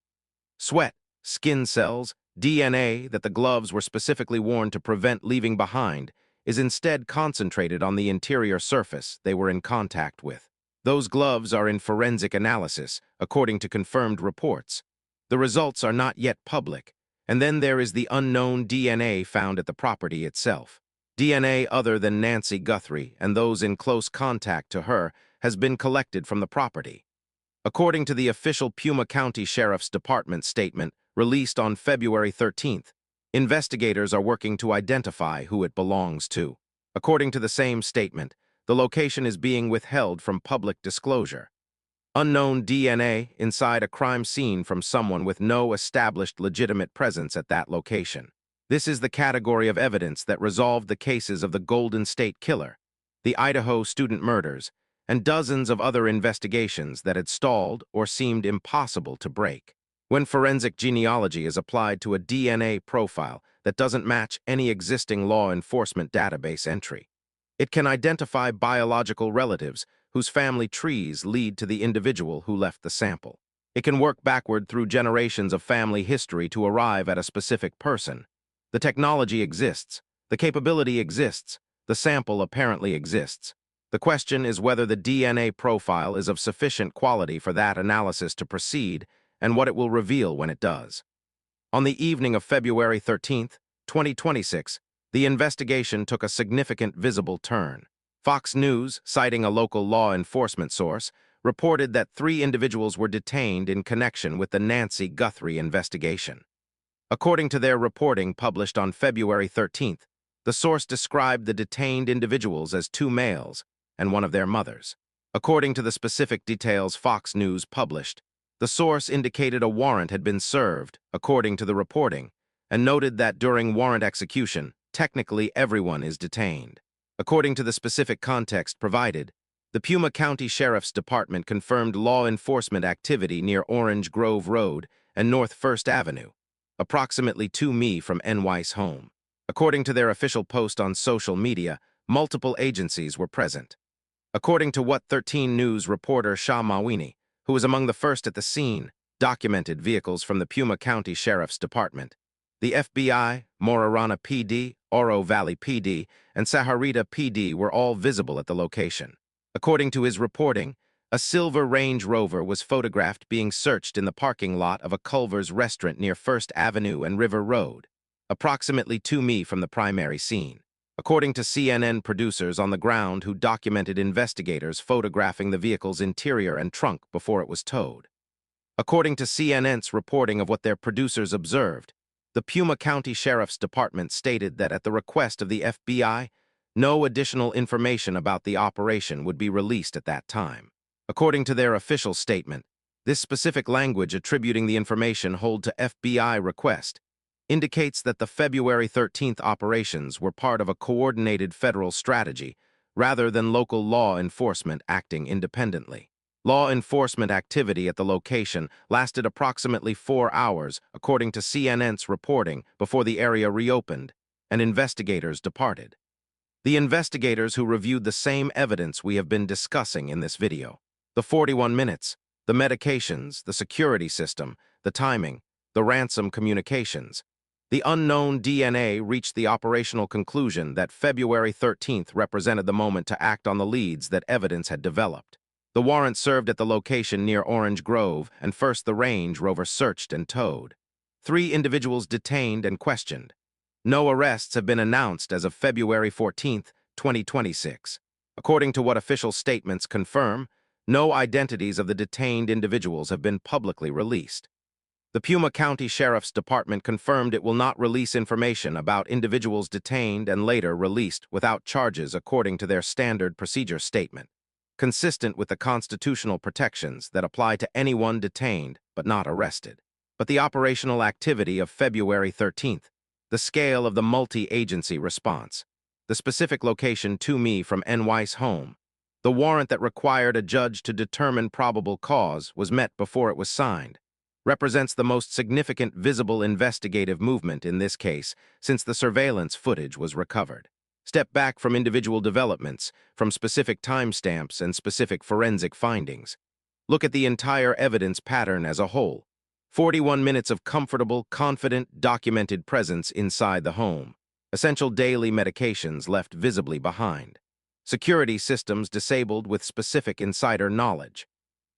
Sweat, skin cells, DNA that the gloves were specifically worn to prevent leaving behind is instead concentrated on the interior surface they were in contact with. Those gloves are in forensic analysis, according to confirmed reports. The results are not yet public, and then there is the unknown DNA found at the property itself. DNA other than Nancy Guthrie and those in close contact to her has been collected from the property. According to the official Pima County Sheriff's Department statement released on February 13th, investigators are working to identify who it belongs to. According to the same statement, the location is being withheld from public disclosure. Unknown DNA inside a crime scene from someone with no established legitimate presence at that location. This is the category of evidence that resolved the cases of the Golden State Killer, the Idaho student murders, and dozens of other investigations that had stalled or seemed impossible to break. When forensic genealogy is applied to a DNA profile that doesn't match any existing law enforcement database entry, it can identify biological relatives whose family trees lead to the individual who left the sample. It can work backward through generations of family history to arrive at a specific person. The technology exists, the capability exists, the sample apparently exists. The question is whether the DNA profile is of sufficient quality for that analysis to proceed and what it will reveal when it does. On the evening of February 13th, 2026, the investigation took a significant visible turn. Fox News, citing a local law enforcement source, reported that 3 individuals were detained in connection with the Nancy Guthrie investigation. According to their reporting published on February 13th, the source described the detained individuals as 2 males and one of their mothers. According to the specific details Fox News published, The source indicated a warrant had been served, according to the reporting, and noted that during warrant execution, technically everyone is detained. According to the specific context provided, the Pima County Sheriff's Department confirmed law enforcement activity near Orange Grove Road and North First Avenue, approximately 2 mi from NY's home. According to their official post on social media, multiple agencies were present. According to what 13 News reporter Shah Mawini, who was among the first at the scene, documented vehicles from the Pima County Sheriff's Department. The FBI, Morirana PD, Oro Valley PD, and Saharita PD were all visible at the location. According to his reporting, a silver Range Rover was photographed being searched in the parking lot of a Culver's restaurant near First Avenue and River Road, approximately 2 mi from the primary scene. According to CNN producers on the ground who documented investigators photographing the vehicle's interior and trunk before it was towed. According to CNN's reporting of what their producers observed, the Pima County Sheriff's Department stated that at the request of the FBI, no additional information about the operation would be released at that time. According to their official statement, this specific language attributing the information hold to FBI request indicates that the February 13th operations were part of a coordinated federal strategy rather than local law enforcement acting independently. Law enforcement activity at the location lasted approximately 4 hours, according to CNN's reporting, before the area reopened and investigators departed. The investigators who reviewed the same evidence we have been discussing in this video. The 41 minutes, the medications, the security system, the timing, the ransom communications. The unknown DNA reached the operational conclusion that February 13th represented the moment to act on the leads that evidence had developed. The warrant served at the location near Orange Grove, and first the Range Rover searched and towed. 3 individuals detained and questioned. No arrests have been announced as of February 14th, 2026. According to what official statements confirm, no identities of the detained individuals have been publicly released. The Pima County Sheriff's Department confirmed it will not release information about individuals detained and later released without charges according to their standard procedure statement, consistent with the constitutional protections that apply to anyone detained but not arrested. But the operational activity of February 13th, the scale of the multi-agency response, the specific location 2 mi from NY's home, the warrant that required a judge to determine probable cause was met before it was signed, represents the most significant visible investigative movement in this case since the surveillance footage was recovered. Step back from individual developments, from specific timestamps and specific forensic findings. Look at the entire evidence pattern as a whole. 41 minutes of comfortable, confident, documented presence inside the home. Essential daily medications left visibly behind. Security systems disabled with specific insider knowledge.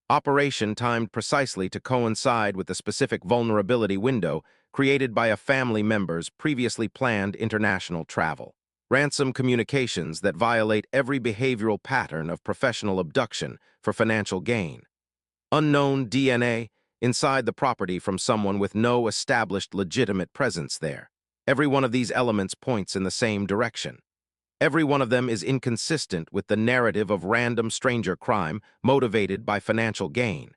Operation timed precisely to coincide with the specific vulnerability window created by a family member's previously planned international travel. Ransom communications that violate every behavioral pattern of professional abduction for financial gain. Unknown DNA inside the property from someone with no established legitimate presence there. Every one of these elements points in the same direction. Every one of them is inconsistent with the narrative of random stranger crime motivated by financial gain.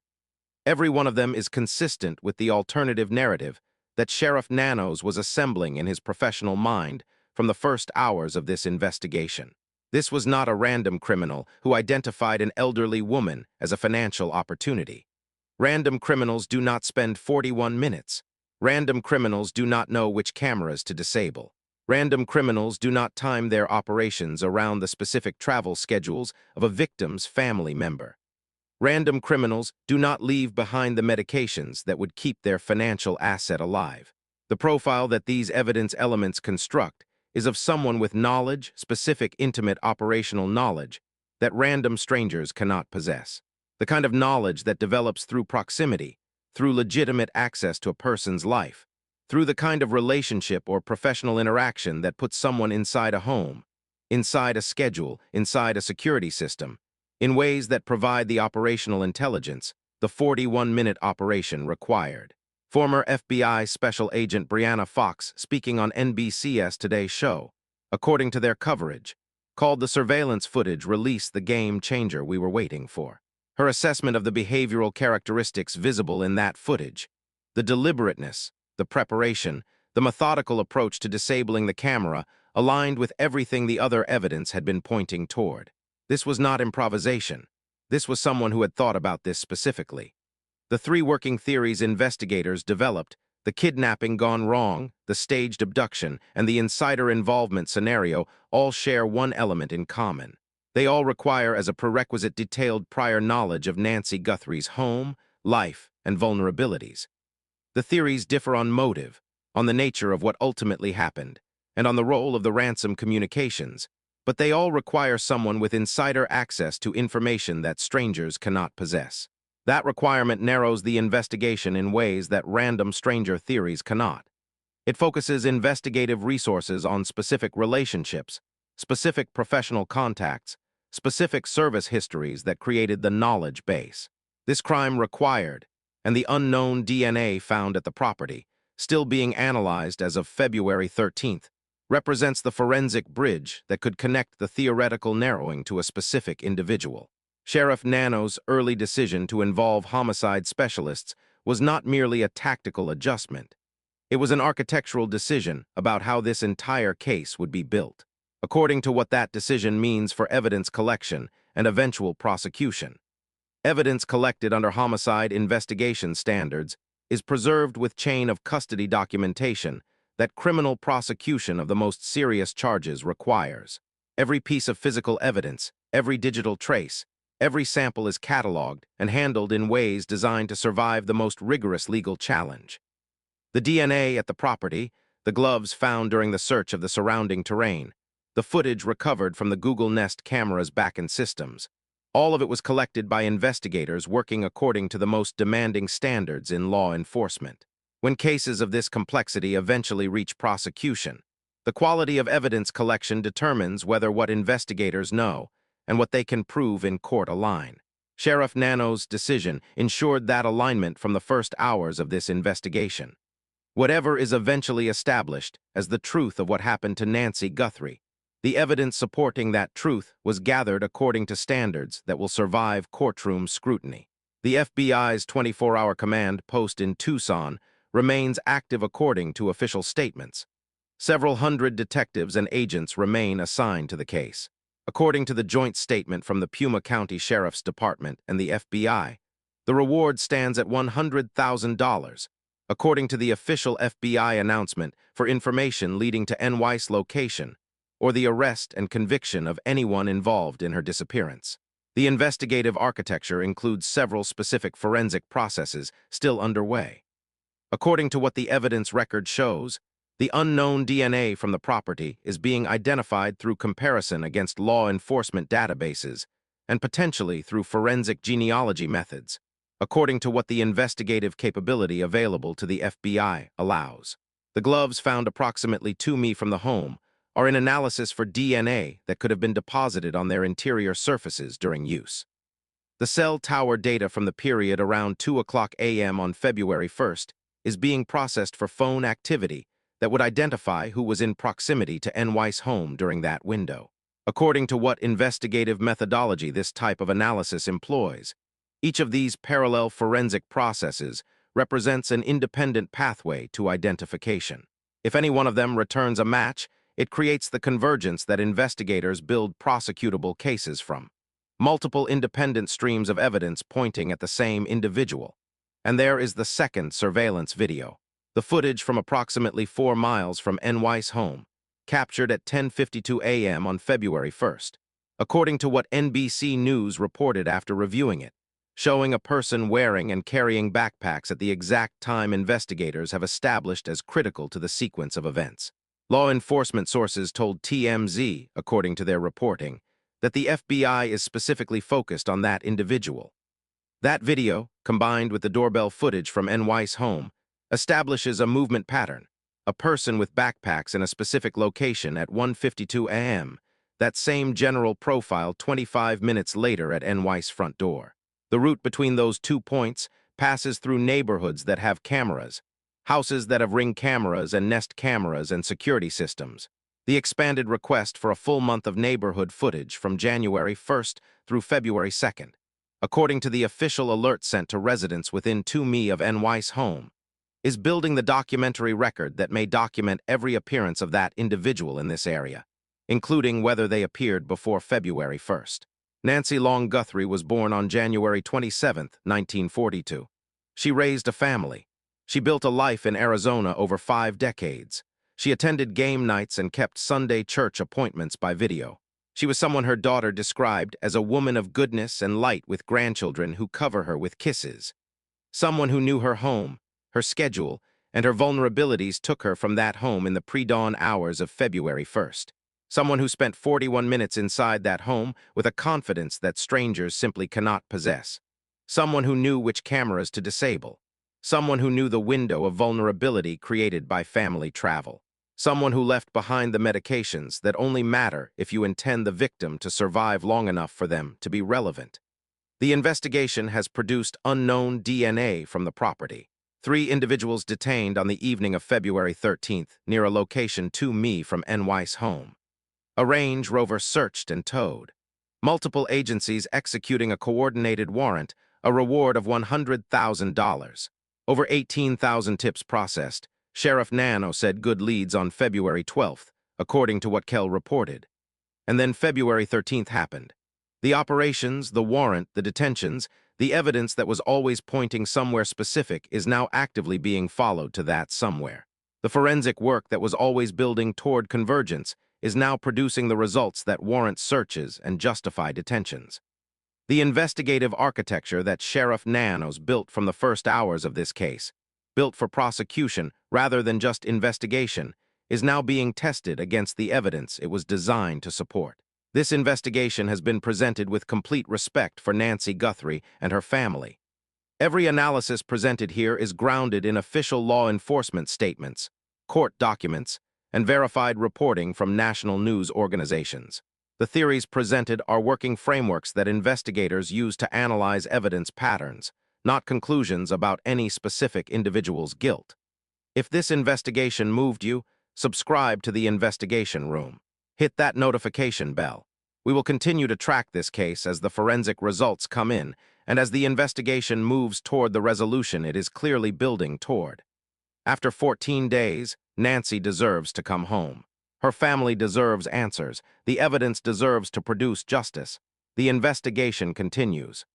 Every one of them is consistent with the alternative narrative that Sheriff Nanos was assembling in his professional mind from the first hours of this investigation. This was not a random criminal who identified an elderly woman as a financial opportunity. Random criminals do not spend 41 minutes. Random criminals do not know which cameras to disable. Random criminals do not time their operations around the specific travel schedules of a victim's family member. Random criminals do not leave behind the medications that would keep their financial asset alive. The profile that these evidence elements construct is of someone with knowledge, specific intimate operational knowledge, that random strangers cannot possess. The kind of knowledge that develops through proximity, through legitimate access to a person's life, through the kind of relationship or professional interaction that puts someone inside a home, inside a schedule, inside a security system, in ways that provide the operational intelligence the 41-minute operation required. Former FBI Special Agent Brianna Fox, speaking on NBC's Today Show, according to their coverage, called the surveillance footage release the game changer we were waiting for. Her assessment of the behavioral characteristics visible in that footage, the deliberateness, the preparation, the methodical approach to disabling the camera aligned with everything the other evidence had been pointing toward. This was not improvisation. This was someone who had thought about this specifically. The three working theories investigators developed, the kidnapping gone wrong, the staged abduction, and the insider involvement scenario, all share one element in common. They all require as a prerequisite detailed prior knowledge of Nancy Guthrie's home, life, and vulnerabilities. The theories differ on motive, on the nature of what ultimately happened, and on the role of the ransom communications, but they all require someone with insider access to information that strangers cannot possess. That requirement narrows the investigation in ways that random stranger theories cannot. It focuses investigative resources on specific relationships, specific professional contacts, specific service histories that created the knowledge base. This crime required, and the unknown DNA found at the property, still being analyzed as of February 13th, represents the forensic bridge that could connect the theoretical narrowing to a specific individual. Sheriff Nanos' early decision to involve homicide specialists was not merely a tactical adjustment. It was an architectural decision about how this entire case would be built, according to what that decision means for evidence collection and eventual prosecution. Evidence collected under homicide investigation standards is preserved with chain of custody documentation that criminal prosecution of the most serious charges requires. Every piece of physical evidence, every digital trace, every sample is cataloged and handled in ways designed to survive the most rigorous legal challenge. The DNA at the property, the gloves found during the search of the surrounding terrain, the footage recovered from the Google Nest camera's back-end systems, all of it was collected by investigators working according to the most demanding standards in law enforcement. When cases of this complexity eventually reach prosecution, the quality of evidence collection determines whether what investigators know and what they can prove in court align. Sheriff Nanos' decision ensured that alignment from the first hours of this investigation. Whatever is eventually established as the truth of what happened to Nancy Guthrie, the evidence supporting that truth was gathered according to standards that will survive courtroom scrutiny. The FBI's 24-hour command post in Tucson remains active according to official statements. Several hundred detectives and agents remain assigned to the case. According to the joint statement from the Pima County Sheriff's Department and the FBI, the reward stands at $100,000, according to the official FBI announcement for information leading to NY's location or the arrest and conviction of anyone involved in her disappearance. The investigative architecture includes several specific forensic processes still underway. According to what the evidence record shows, the unknown DNA from the property is being identified through comparison against law enforcement databases and potentially through forensic genealogy methods, according to what the investigative capability available to the FBI allows. The gloves found approximately 2 mi from the home are in analysis for DNA that could have been deposited on their interior surfaces during use. The cell tower data from the period around 2:00 a.m. on February 1st is being processed for phone activity that would identify who was in proximity to NY's home during that window. According to what investigative methodology this type of analysis employs, each of these parallel forensic processes represents an independent pathway to identification. If any one of them returns a match, it creates the convergence that investigators build prosecutable cases from. Multiple independent streams of evidence pointing at the same individual. And there is the second surveillance video, the footage from approximately 4 miles from NY's home, captured at 10:52 a.m. on February 1st. According to what NBC News reported after reviewing it, showing a person wearing and carrying backpacks at the exact time investigators have established as critical to the sequence of events. Law enforcement sources told TMZ, according to their reporting, that the FBI is specifically focused on that individual. That video, combined with the doorbell footage from NY's home, establishes a movement pattern, a person with backpacks in a specific location at 1:52 a.m., that same general profile 25 minutes later at NY's front door. The route between those 2 points passes through neighborhoods that have cameras, houses that have Ring cameras and Nest cameras and security systems. The expanded request for a full month of neighborhood footage from January 1st through February 2nd, according to the official alert sent to residents within 2 mi of NY's home, is building the documentary record that may document every appearance of that individual in this area, including whether they appeared before February 1st. Nancy Long Guthrie was born on January 27, 1942. She raised a family. She built a life in Arizona over 5 decades. She attended game nights and kept Sunday church appointments by video. She was someone her daughter described as a woman of goodness and light with grandchildren who cover her with kisses. Someone who knew her home, her schedule, and her vulnerabilities took her from that home in the pre-dawn hours of February 1st. Someone who spent 41 minutes inside that home with a confidence that strangers simply cannot possess. Someone who knew which cameras to disable. Someone who knew the window of vulnerability created by family travel. Someone who left behind the medications that only matter if you intend the victim to survive long enough for them to be relevant. The investigation has produced unknown DNA from the property. 3 individuals detained on the evening of February 13th near a location 2 mi from NY's home. A Range Rover searched and towed. Multiple agencies executing a coordinated warrant, a reward of $100,000. Over 18,000 tips processed. Sheriff Nanos said good leads on February 12th, according to what Kell reported. And then February 13th happened. The operations, the warrant, the detentions, the evidence that was always pointing somewhere specific is now actively being followed to that somewhere. The forensic work that was always building toward convergence is now producing the results that warrant searches and justify detentions. The investigative architecture that Sheriff Nanos built from the first hours of this case, built for prosecution rather than just investigation, is now being tested against the evidence it was designed to support. This investigation has been presented with complete respect for Nancy Guthrie and her family. Every analysis presented here is grounded in official law enforcement statements, court documents, and verified reporting from national news organizations. The theories presented are working frameworks that investigators use to analyze evidence patterns, not conclusions about any specific individual's guilt. If this investigation moved you, subscribe to the Investigation Room. Hit that notification bell. We will continue to track this case as the forensic results come in and as the investigation moves toward the resolution it is clearly building toward. After 14 days, Nancy deserves to come home. Her family deserves answers. The evidence deserves to produce justice. The investigation continues.